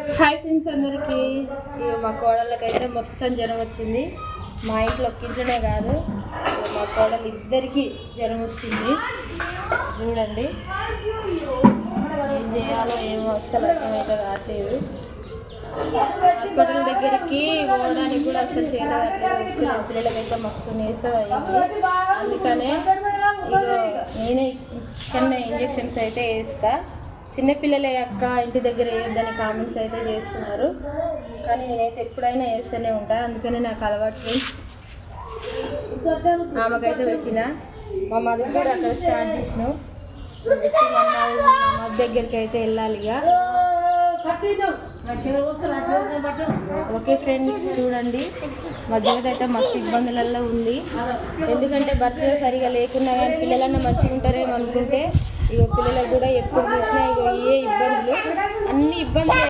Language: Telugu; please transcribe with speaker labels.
Speaker 1: హాయ్ ఫ్రెండ్స్ అందరికీ. మా కోడళ్ళకైతే మొత్తం జ్వరం వచ్చింది. మా ఇంట్లో ఒక్కింట్లోనే కాదు, మా కోడలు ఇద్దరికి జ్వరం వచ్చింది. చూడండి ఏం చేయాలో ఏమో అస్సలు అర్థమైతే రావట్లేదు. హాస్పిటల్ దగ్గరికి పోవడానికి కూడా అస్సలు చేయలేదు. పిల్లలకైతే మస్తు నీరసం అయ్యింది. అందుకనే నేనే ఇక్కడనే ఇంజెక్షన్స్ అయితే వేస్తా. చిన్నపిల్లలే అక్క ఇంటి దగ్గర వేయొద్దని కామెంట్స్ అయితే చేస్తున్నారు, కానీ నేనైతే ఎప్పుడైనా వేస్తూనే ఉంటాను. అందుకని నాకు అలవాటు ఫ్రెండ్స్. ఆమెకైతే పెట్టిన మా మమ్మీ కూడా అక్కడ స్టార్ట్ చేసినాం. మా మమ్మీ దగ్గరికి అయితే వెళ్ళాలి ఇక. ఓకే ఫ్రెండ్స్, చూడండి మా జీవితం అయితే మస్తు ఇబ్బందులలో ఉంది. ఎందుకంటే భర్త సరిగా లేకున్నా కానీ పిల్లలన్నా మంచిగా ఉంటారేమో అనుకుంటే ఇక పిల్లలకు కూడా ఎప్పుడు చూసినా ఇక ఏ ఇబ్బందులు అన్ని ఇబ్బందులు